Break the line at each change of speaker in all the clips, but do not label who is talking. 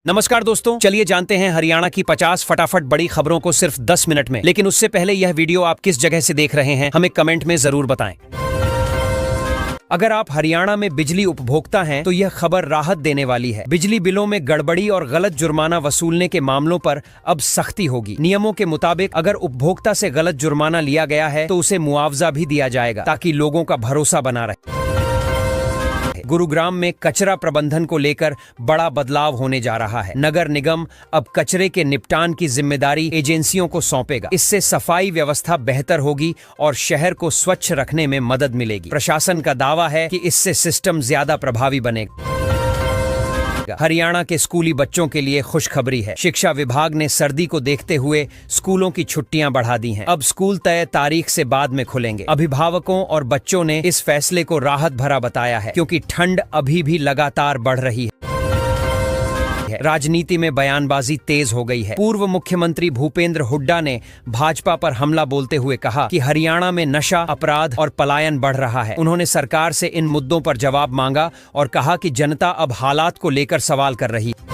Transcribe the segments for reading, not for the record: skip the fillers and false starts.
नमस्कार दोस्तों, चलिए जानते हैं हरियाणा की 50 फटाफट बड़ी खबरों को सिर्फ 10 मिनट में। लेकिन उससे पहले यह वीडियो आप किस जगह से देख रहे हैं हमें कमेंट में जरूर बताएं। अगर आप हरियाणा में बिजली उपभोक्ता हैं तो यह खबर राहत देने वाली है। बिजली बिलों में गड़बड़ी और गलत जुर्माना वसूलने के मामलों पर अब सख्ती होगी। नियमों के मुताबिक अगर उपभोक्ता से गलत जुर्माना लिया गया है तो उसे मुआवजा भी दिया जाएगा ताकि लोगों का भरोसा बना रहे। गुरुग्राम में कचरा प्रबंधन को लेकर बड़ा बदलाव होने जा रहा है। नगर निगम अब कचरे के निपटान की जिम्मेदारी एजेंसियों को सौंपेगा। इससे सफाई व्यवस्था बेहतर होगी और शहर को स्वच्छ रखने में मदद मिलेगी। प्रशासन का दावा है कि इससे सिस्टम ज्यादा प्रभावी बनेगा। हरियाणा के स्कूली बच्चों के लिए खुशखबरी है। शिक्षा विभाग ने सर्दी को देखते हुए स्कूलों की छुट्टियां बढ़ा दी हैं। अब स्कूल तय तारीख से बाद में खुलेंगे। अभिभावकों और बच्चों ने इस फैसले को राहत भरा बताया है क्योंकि ठंड अभी भी लगातार बढ़ रही है। राजनीति में बयानबाजी तेज हो गई है। पूर्व मुख्यमंत्री भूपेंद्र हुड्डा ने भाजपा पर हमला बोलते हुए कहा कि हरियाणा में नशा, अपराध और पलायन बढ़ रहा है। उन्होंने सरकार से इन मुद्दों पर जवाब मांगा और कहा कि जनता अब हालात को लेकर सवाल कर रही है।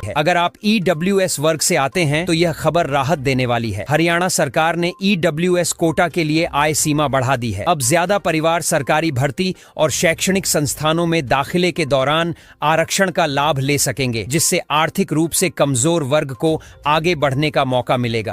अगर आप EWS वर्ग से आते हैं तो यह खबर राहत देने वाली है। हरियाणा सरकार ने EWS कोटा के लिए आय सीमा बढ़ा दी है। अब ज्यादा परिवार सरकारी भर्ती और शैक्षणिक संस्थानों में दाखिले के दौरान आरक्षण का लाभ ले सकेंगे, जिससे आर्थिक रूप से कमजोर वर्ग को आगे बढ़ने का मौका मिलेगा।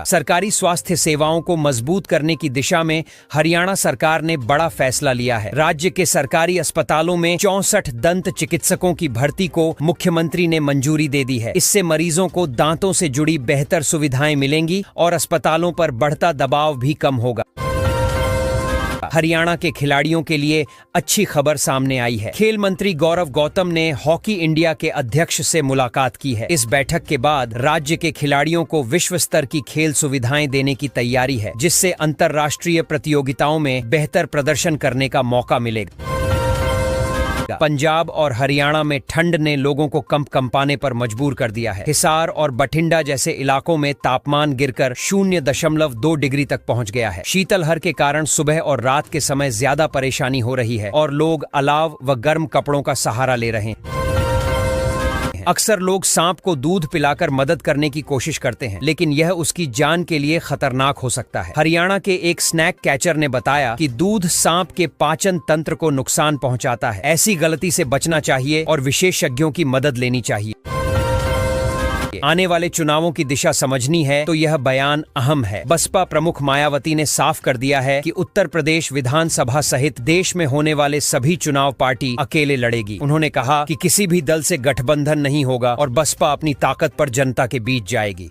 सरकारी स्वास्थ्य सेवाओं को मजबूत करने की दिशा में हरियाणा सरकार ने बड़ा फैसला लिया है। राज्य के सरकारी अस्पतालों में 64 दंत चिकित्सकों की भर्ती को मुख्यमंत्री ने मंजूरी दे दी है। इससे मरीजों को दांतों से जुड़ी बेहतर सुविधाएं मिलेंगी और अस्पतालों पर बढ़ता दबाव भी कम होगा। हरियाणा के खिलाड़ियों के लिए अच्छी खबर सामने आई है। खेल मंत्री गौरव गौतम ने हॉकी इंडिया के अध्यक्ष से मुलाकात की है। इस बैठक के बाद राज्य के खिलाड़ियों को विश्व स्तर की खेल सुविधाएं देने की तैयारी है, जिससे अंतर्राष्ट्रीय प्रतियोगिताओं में बेहतर प्रदर्शन करने का मौका मिलेगा। पंजाब और हरियाणा में ठंड ने लोगों को कंपाने पर मजबूर कर दिया है। हिसार और बठिंडा जैसे इलाकों में तापमान गिरकर 0.2 डिग्री तक पहुंच गया है। शीतलहर के कारण सुबह और रात के समय ज्यादा परेशानी हो रही है और लोग अलाव व गर्म कपड़ों का सहारा ले रहे हैं। अक्सर लोग सांप को दूध पिलाकर मदद करने की कोशिश करते हैं, लेकिन यह उसकी जान के लिए खतरनाक हो सकता है। हरियाणा के एक स्नैक कैचर ने बताया कि दूध सांप के पाचन तंत्र को नुकसान पहुंचाता है। ऐसी गलती से बचना चाहिए और विशेषज्ञों की मदद लेनी चाहिए। आने वाले चुनावों की दिशा समझनी है तो यह बयान अहम है। बसपा प्रमुख मायावती ने साफ कर दिया है कि उत्तर प्रदेश विधानसभा सहित देश में होने वाले सभी चुनाव पार्टी अकेले लड़ेगी। उन्होंने कहा कि किसी भी दल से गठबंधन नहीं होगा और बसपा अपनी ताकत पर जनता के बीच जाएगी।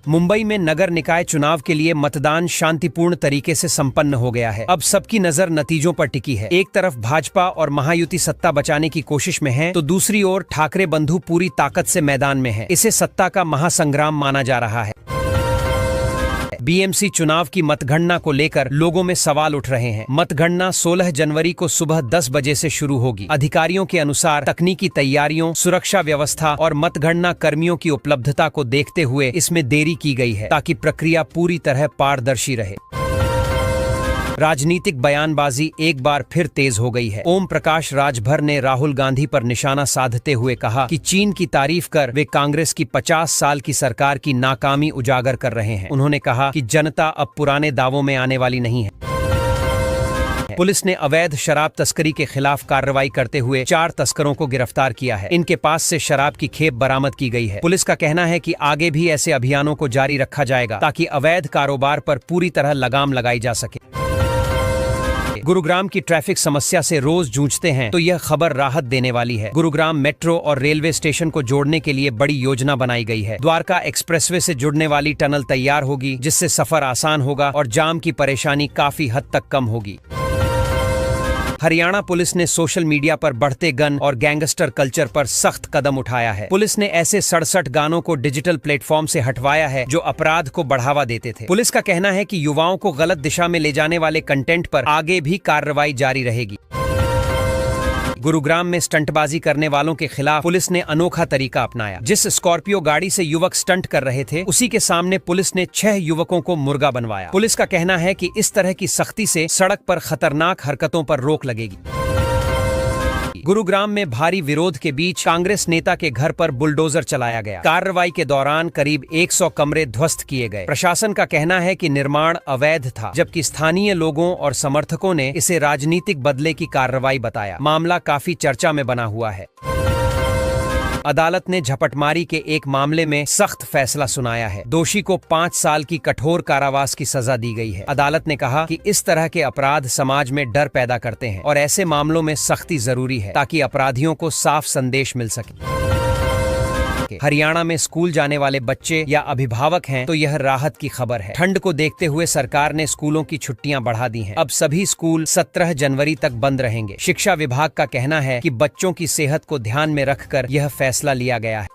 मुंबई में नगर निकाय चुनाव के लिए मतदान शांतिपूर्ण तरीके से संपन्न हो गया है। अब सबकी नजर नतीजों पर टिकी है। एक तरफ भाजपा और महायुति सत्ता बचाने की कोशिश में है तो दूसरी ओर ठाकरे बंधु पूरी ताकत से मैदान में है। इसे सत्ता का महासंग्राम माना जा रहा है। BMC चुनाव की मतगणना को लेकर लोगों में सवाल उठ रहे हैं। मतगणना 16 जनवरी को सुबह 10 बजे से शुरू होगी। अधिकारियों के अनुसार तकनीकी तैयारियों, सुरक्षा व्यवस्था और मतगणना कर्मियों की उपलब्धता को देखते हुए इसमें देरी की गई है ताकि प्रक्रिया पूरी तरह पारदर्शी रहे। राजनीतिक बयानबाजी एक बार फिर तेज हो गई है। ओम प्रकाश राजभर ने राहुल गांधी पर निशाना साधते हुए कहा कि चीन की तारीफ कर वे कांग्रेस की 50 साल की सरकार की नाकामी उजागर कर रहे हैं। उन्होंने कहा कि जनता अब पुराने दावों में आने वाली नहीं है। पुलिस ने अवैध शराब तस्करी के खिलाफ कार्रवाई करते हुए 4 तस्करों को गिरफ्तार किया है। इनके पास से शराब की खेप बरामद की गई है। पुलिस का कहना है कि आगे भी ऐसे अभियानों को जारी रखा जाएगा ताकि अवैध कारोबार पर पूरी तरह लगाम लगाई जा सके। गुरुग्राम की ट्रैफिक समस्या से रोज जूझते हैं तो यह खबर राहत देने वाली है। गुरुग्राम मेट्रो और रेलवे स्टेशन को जोड़ने के लिए बड़ी योजना बनाई गई है। द्वारका एक्सप्रेसवे से जुड़ने वाली टनल तैयार होगी, जिससे सफर आसान होगा और जाम की परेशानी काफी हद तक कम होगी। हरियाणा पुलिस ने सोशल मीडिया पर बढ़ते गन और गैंगस्टर कल्चर पर सख्त कदम उठाया है। पुलिस ने ऐसे 67 गानों को डिजिटल प्लेटफॉर्म से हटवाया है जो अपराध को बढ़ावा देते थे। पुलिस का कहना है कि युवाओं को गलत दिशा में ले जाने वाले कंटेंट पर आगे भी कार्रवाई जारी रहेगी। गुरुग्राम में स्टंटबाजी करने वालों के खिलाफ पुलिस ने अनोखा तरीका अपनाया। जिस स्कॉर्पियो गाड़ी से युवक स्टंट कर रहे थे, उसी के सामने पुलिस ने 6 युवकों को मुर्गा बनवाया। पुलिस का कहना है कि इस तरह की सख्ती से सड़क पर खतरनाक हरकतों पर रोक लगेगी। जाएगी। गुरुग्राम में भारी विरोध के बीच कांग्रेस नेता के घर पर बुलडोजर चलाया गया। कार्रवाई के दौरान करीब 100 कमरे ध्वस्त किए गए। प्रशासन का कहना है कि निर्माण अवैध था, जबकि स्थानीय लोगों और समर्थकों ने इसे राजनीतिक बदले की कार्रवाई बताया। मामला काफी चर्चा में बना हुआ है। अदालत ने झपटमारी के एक मामले में सख्त फैसला सुनाया है। दोषी को 5 साल की कठोर कारावास की सजा दी गई है। अदालत ने कहा कि इस तरह के अपराध समाज में डर पैदा करते हैं और ऐसे मामलों में सख्ती जरूरी है ताकि अपराधियों को साफ संदेश मिल सके। हरियाणा में स्कूल जाने वाले बच्चे या अभिभावक हैं तो यह राहत की खबर है। ठंड को देखते हुए सरकार ने स्कूलों की छुट्टियां बढ़ा दी हैं। अब सभी स्कूल 17 जनवरी तक बंद रहेंगे। शिक्षा विभाग का कहना है कि बच्चों की सेहत को ध्यान में रखकर यह फैसला लिया गया है।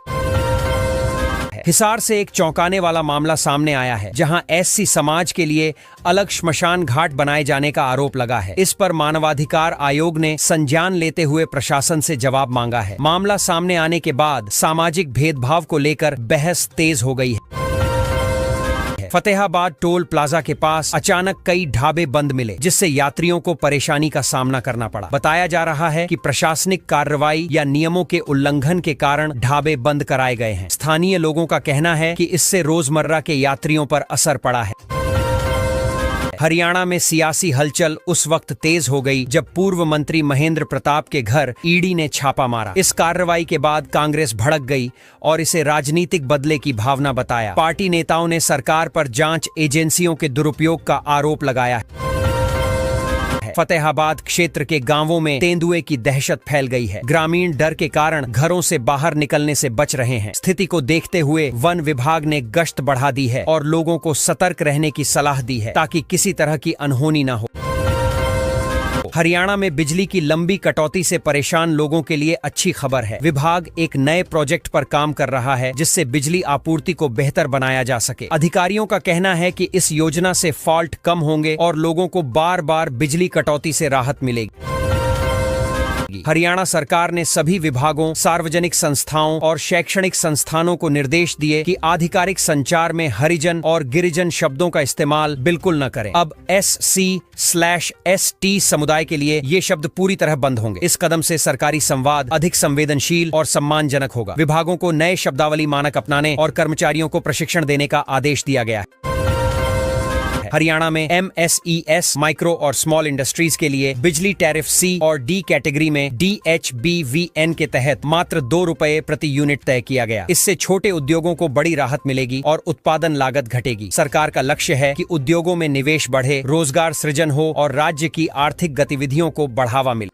हिसार से एक चौंकाने वाला मामला सामने आया है, जहां एससी समाज के लिए अलग श्मशान घाट बनाए जाने का आरोप लगा है। इस पर मानवाधिकार आयोग ने संज्ञान लेते हुए प्रशासन से जवाब मांगा है। मामला सामने आने के बाद सामाजिक भेदभाव को लेकर बहस तेज हो गई है। फतेहाबाद टोल प्लाजा के पास अचानक कई ढाबे बंद मिले, जिससे यात्रियों को परेशानी का सामना करना पड़ा। बताया जा रहा है कि प्रशासनिक कार्रवाई या नियमों के उल्लंघन के कारण ढाबे बंद कराए गए हैं। स्थानीय लोगों का कहना है कि इससे रोजमर्रा के यात्रियों पर असर पड़ा है। हरियाणा में सियासी हलचल उस वक्त तेज हो गई जब पूर्व मंत्री महेंद्र प्रताप के घर ईडी ने छापा मारा। इस कार्रवाई के बाद कांग्रेस भड़क गई और इसे राजनीतिक बदले की भावना बताया। पार्टी नेताओं ने सरकार पर जांच एजेंसियों के दुरुपयोग का आरोप लगाया है। फतेहाबाद क्षेत्र के गांवों में तेंदुए की दहशत फैल गई है। ग्रामीण डर के कारण घरों से बाहर निकलने से बच रहे हैं। स्थिति को देखते हुए वन विभाग ने गश्त बढ़ा दी है और लोगों को सतर्क रहने की सलाह दी है ताकि किसी तरह की अनहोनी न हो। हरियाणा में बिजली की लंबी कटौती से परेशान लोगों के लिए अच्छी खबर है। विभाग एक नए प्रोजेक्ट पर काम कर रहा है जिससे बिजली आपूर्ति को बेहतर बनाया जा सके। अधिकारियों का कहना है कि इस योजना से फॉल्ट कम होंगे और लोगों को बार बार बिजली कटौती से राहत मिलेगी। हरियाणा सरकार ने सभी विभागों, सार्वजनिक संस्थाओं और शैक्षणिक संस्थानों को निर्देश दिए कि आधिकारिक संचार में हरिजन और गिरिजन शब्दों का इस्तेमाल बिल्कुल न करें। अब SC/ST समुदाय के लिए ये शब्द पूरी तरह बंद होंगे। इस कदम से सरकारी संवाद अधिक संवेदनशील और सम्मानजनक होगा। विभागों को नए शब्दावली मानक अपनाने और कर्मचारियों को प्रशिक्षण देने का आदेश दिया गया है। हरियाणा में MSES माइक्रो और स्मॉल इंडस्ट्रीज के लिए बिजली टैरिफ C और D कैटेगरी में DHBVN के तहत मात्र 2 रुपए प्रति यूनिट तय किया गया। इससे छोटे उद्योगों को बड़ी राहत मिलेगी और उत्पादन लागत घटेगी। सरकार का लक्ष्य है कि उद्योगों में निवेश बढ़े, रोजगार सृजन हो और राज्य की आर्थिक गतिविधियों को बढ़ावा मिले।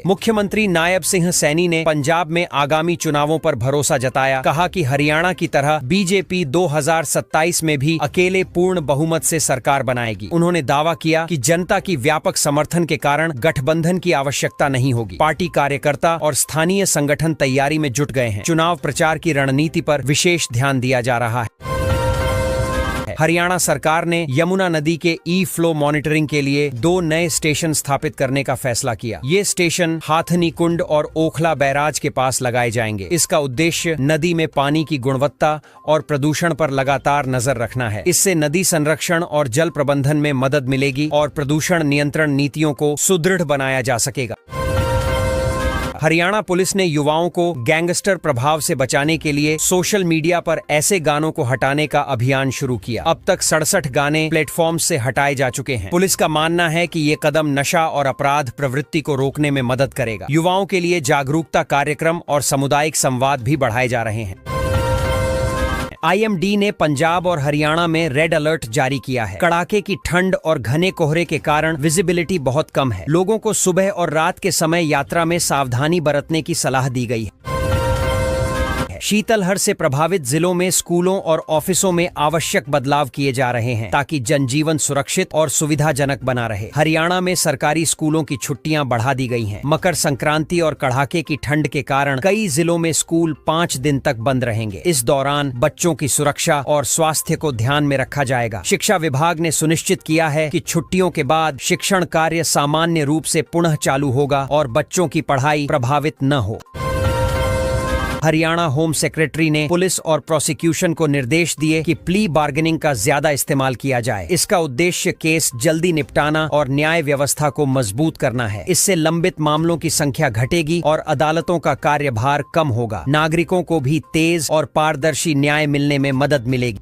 मुख्यमंत्री नायब सिंह सैनी ने पंजाब में आगामी चुनावों पर भरोसा जताया। कहा कि हरियाणा की तरह बीजेपी 2027 में भी अकेले पूर्ण बहुमत से सरकार बनाएगी। उन्होंने दावा किया कि जनता की व्यापक समर्थन के कारण गठबंधन की आवश्यकता नहीं होगी। पार्टी कार्यकर्ता और स्थानीय संगठन तैयारी में जुट गए हैं। चुनाव प्रचार की रणनीति पर विशेष ध्यान दिया जा रहा है। हरियाणा सरकार ने यमुना नदी के ई-फ्लो मॉनिटरिंग के लिए 2 नए स्टेशन स्थापित करने का फैसला किया। ये स्टेशन हाथनी कुंड और ओखला बैराज के पास लगाए जाएंगे। इसका उद्देश्य नदी में पानी की गुणवत्ता और प्रदूषण पर लगातार नजर रखना है। इससे नदी संरक्षण और जल प्रबंधन में मदद मिलेगी और प्रदूषण नियंत्रण नीतियों को सुदृढ़ बनाया जा सकेगा। हरियाणा पुलिस ने युवाओं को गैंगस्टर प्रभाव से बचाने के लिए सोशल मीडिया पर ऐसे गानों को हटाने का अभियान शुरू किया। अब तक 67 गाने प्लेटफॉर्म से हटाए जा चुके हैं। पुलिस का मानना है कि ये कदम नशा और अपराध प्रवृत्ति को रोकने में मदद करेगा। युवाओं के लिए जागरूकता कार्यक्रम और सामुदायिक संवाद भी बढ़ाए जा रहे हैं। IMD ने पंजाब और हरियाणा में रेड अलर्ट जारी किया है। कड़ाके की ठंड और घने कोहरे के कारण विजिबिलिटी बहुत कम है। लोगों को सुबह और रात के समय यात्रा में सावधानी बरतने की सलाह दी गई है। शीतलहर से प्रभावित जिलों में स्कूलों और ऑफिसों में आवश्यक बदलाव किए जा रहे हैं ताकि जनजीवन सुरक्षित और सुविधाजनक बना रहे। हरियाणा में सरकारी स्कूलों की छुट्टियां बढ़ा दी गई हैं। मकर संक्रांति और कड़ाके की ठंड के कारण कई जिलों में स्कूल 5 दिन तक बंद रहेंगे। इस दौरान बच्चों की सुरक्षा और स्वास्थ्य को ध्यान में रखा जाएगा। शिक्षा विभाग ने सुनिश्चित किया है कि छुट्टियों के बाद शिक्षण कार्य सामान्य रूप से पुनः चालू होगा और बच्चों की पढ़ाई प्रभावित न हो। हरियाणा होम सेक्रेटरी ने पुलिस और प्रोसिक्यूशन को निर्देश दिए कि प्ली बार्गेनिंग का ज्यादा इस्तेमाल किया जाए। इसका उद्देश्य केस जल्दी निपटाना और न्याय व्यवस्था को मजबूत करना है। इससे लंबित मामलों की संख्या घटेगी और अदालतों का कार्यभार कम होगा। नागरिकों को भी तेज और पारदर्शी न्याय मिलने में मदद मिलेगी।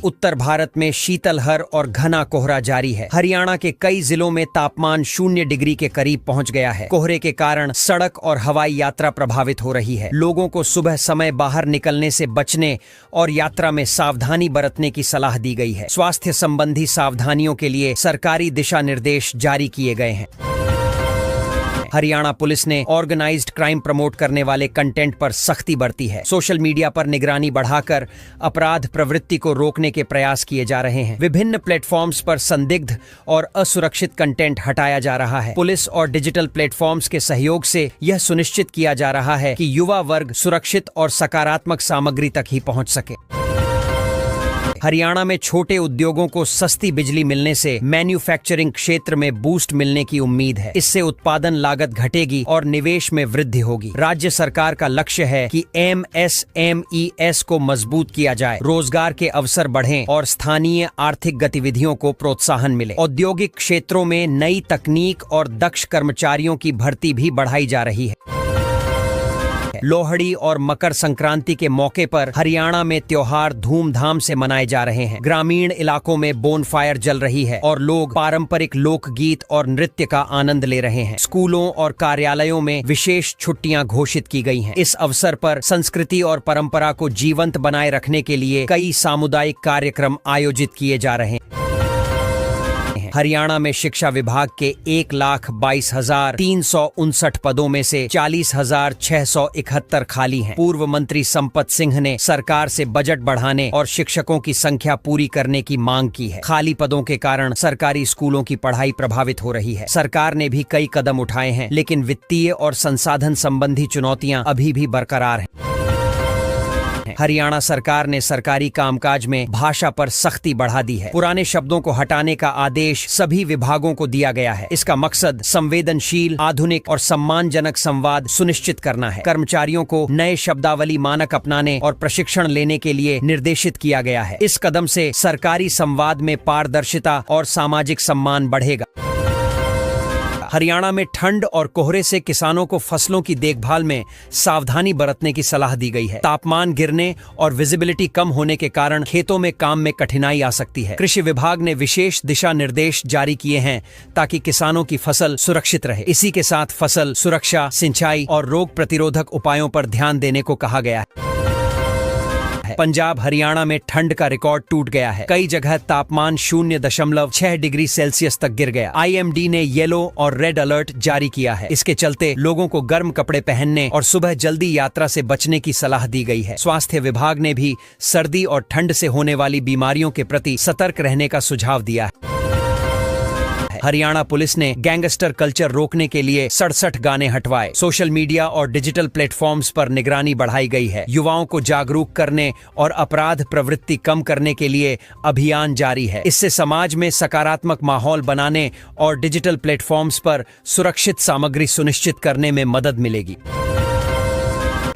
उत्तर भारत में शीतलहर और घना कोहरा जारी है। हरियाणा के कई जिलों में तापमान 0 डिग्री के करीब पहुंच गया है। कोहरे के कारण सड़क और हवाई यात्रा प्रभावित हो रही है। लोगों को सुबह समय बाहर निकलने से बचने और यात्रा में सावधानी बरतने की सलाह दी गई है। स्वास्थ्य संबंधी सावधानियों के लिए सरकारी दिशा निर्देश जारी किए गए हैं। हरियाणा पुलिस ने ऑर्गेनाइज्ड क्राइम प्रमोट करने वाले कंटेंट पर सख्ती बरती है। सोशल मीडिया पर निगरानी बढ़ाकर अपराध प्रवृत्ति को रोकने के प्रयास किए जा रहे हैं। विभिन्न प्लेटफॉर्म्स पर संदिग्ध और असुरक्षित कंटेंट हटाया जा रहा है। पुलिस और डिजिटल प्लेटफॉर्म्स के सहयोग से यह सुनिश्चित किया जा रहा है कि युवा वर्ग सुरक्षित और सकारात्मक सामग्री तक ही पहुंच सके। हरियाणा में छोटे उद्योगों को सस्ती बिजली मिलने से मैन्युफैक्चरिंग क्षेत्र में बूस्ट मिलने की उम्मीद है। इससे उत्पादन लागत घटेगी और निवेश में वृद्धि होगी। राज्य सरकार का लक्ष्य है कि MSMEs को मजबूत किया जाए, रोजगार के अवसर बढ़ें और स्थानीय आर्थिक गतिविधियों को प्रोत्साहन मिले। औद्योगिक क्षेत्रों में नई तकनीक और दक्ष कर्मचारियों की भर्ती भी बढ़ाई जा रही है। लोहड़ी और मकर संक्रांति के मौके पर हरियाणा में त्योहार धूमधाम से मनाए जा रहे हैं। ग्रामीण इलाकों में बोनफायर जल रही है और लोग पारंपरिक लोकगीत और नृत्य का आनंद ले रहे हैं। स्कूलों और कार्यालयों में विशेष छुट्टियां घोषित की गई हैं। इस अवसर पर संस्कृति और परंपरा को जीवंत बनाए रखने के लिए कई सामुदायिक कार्यक्रम आयोजित किए जा रहे हैं। हरियाणा में शिक्षा विभाग के 1,22,359 पदों में से 40,671 खाली हैं। पूर्व मंत्री संपत सिंह ने सरकार से बजट बढ़ाने और शिक्षकों की संख्या पूरी करने की मांग की है। खाली पदों के कारण सरकारी स्कूलों की पढ़ाई प्रभावित हो रही है। सरकार ने भी कई कदम उठाए हैं, लेकिन वित्तीय और संसाधन संबंधी चुनौतियां अभी भी बरकरार हैं। हरियाणा सरकार ने सरकारी कामकाज में भाषा पर सख्ती बढ़ा दी है। पुराने शब्दों को हटाने का आदेश सभी विभागों को दिया गया है। इसका मकसद संवेदनशील, आधुनिक और सम्मानजनक संवाद सुनिश्चित करना है। कर्मचारियों को नए शब्दावली मानक अपनाने और प्रशिक्षण लेने के लिए निर्देशित किया गया है। इस कदम से सरकारी संवाद में पारदर्शिता और सामाजिक सम्मान बढ़ेगा। हरियाणा में ठंड और कोहरे से किसानों को फसलों की देखभाल में सावधानी बरतने की सलाह दी गई है। तापमान गिरने और विजिबिलिटी कम होने के कारण खेतों में काम में कठिनाई आ सकती है। कृषि विभाग ने विशेष दिशा निर्देश जारी किए हैं ताकि किसानों की फसल सुरक्षित रहे। इसी के साथ फसल सुरक्षा, सिंचाई और रोग प्रतिरोधक उपायों पर ध्यान देने को कहा गया है। पंजाब हरियाणा में ठंड का रिकॉर्ड टूट गया है। कई जगह तापमान 0.6 डिग्री सेल्सियस तक गिर गया। IMD ने येलो और रेड अलर्ट जारी किया है। इसके चलते लोगों को गर्म कपड़े पहनने और सुबह जल्दी यात्रा से बचने की सलाह दी गई है। स्वास्थ्य विभाग ने भी सर्दी और ठंड से होने वाली बीमारियों के प्रति सतर्क रहने का सुझाव दिया है। हरियाणा पुलिस ने गैंगस्टर कल्चर रोकने के लिए 67 गाने हटवाए। सोशल मीडिया और डिजिटल प्लेटफॉर्म्स पर निगरानी बढ़ाई गई है। युवाओं को जागरूक करने और अपराध प्रवृत्ति कम करने के लिए अभियान जारी है। इससे समाज में सकारात्मक माहौल बनाने और डिजिटल प्लेटफॉर्म्स पर सुरक्षित सामग्री सुनिश्चित करने में मदद मिलेगी।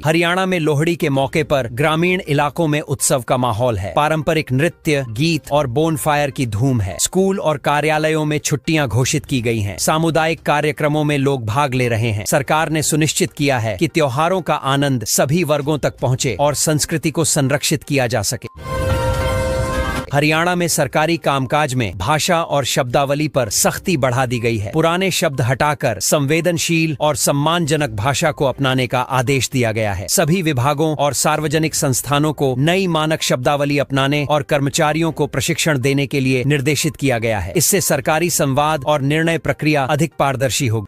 हरियाणा में लोहड़ी के मौके पर ग्रामीण इलाकों में उत्सव का माहौल है। पारंपरिक नृत्य, गीत और बोनफायर की धूम है। स्कूल और कार्यालयों में छुट्टियां घोषित की गई हैं। सामुदायिक कार्यक्रमों में लोग भाग ले रहे हैं। सरकार ने सुनिश्चित किया है कि त्योहारों का आनंद सभी वर्गों तक पहुंचे और संस्कृति को संरक्षित किया जा सके। हरियाणा में सरकारी कामकाज में भाषा और शब्दावली पर सख्ती बढ़ा दी गई है। पुराने शब्द हटाकर संवेदनशील और सम्मानजनक भाषा को अपनाने का आदेश दिया गया है। सभी विभागों और सार्वजनिक संस्थानों को नई मानक शब्दावली अपनाने और कर्मचारियों को प्रशिक्षण देने के लिए निर्देशित किया गया है। इससे सरकारी संवाद और निर्णय प्रक्रिया अधिक पारदर्शी होगी।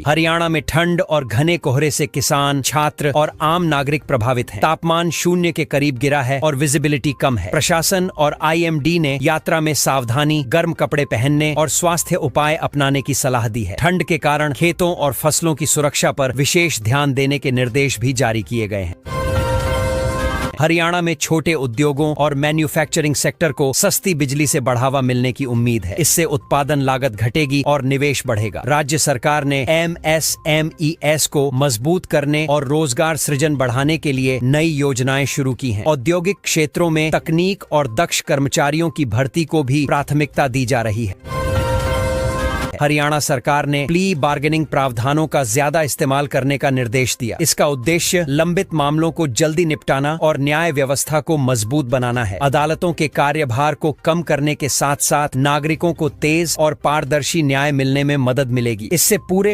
हरियाणा में ठंड और घने कोहरे से किसान, छात्र और आम नागरिक प्रभावित हैं। तापमान 0 के करीब गिरा है और विजिबिलिटी कम है। प्रशासन और IMD ने यात्रा में सावधानी, गर्म कपड़े पहनने और स्वास्थ्य उपाय अपनाने की सलाह दी है। ठंड के कारण खेतों और फसलों की सुरक्षा पर विशेष ध्यान देने के निर्देश भी जारी किए गए हैं। हैं। हरियाणा में छोटे उद्योगों और मैन्युफैक्चरिंग सेक्टर को सस्ती बिजली से बढ़ावा मिलने की उम्मीद है। इससे उत्पादन लागत घटेगी और निवेश बढ़ेगा। राज्य सरकार ने MSMEs को मजबूत करने और रोजगार सृजन बढ़ाने के लिए नई योजनाएं शुरू की हैं। औद्योगिक क्षेत्रों में तकनीक और दक्ष कर्मचारियों की भर्ती को भी प्राथमिकता दी जा रही है। हरियाणा सरकार ने प्ली बार्गेनिंग प्रावधानों का ज्यादा इस्तेमाल करने का निर्देश दिया। इसका उद्देश्य लंबित मामलों को जल्दी निपटाना और न्याय व्यवस्था को मजबूत बनाना है। अदालतों के कार्यभार को कम करने के साथ साथ नागरिकों को तेज और पारदर्शी न्याय मिलने में मदद मिलेगी। इससे पूरे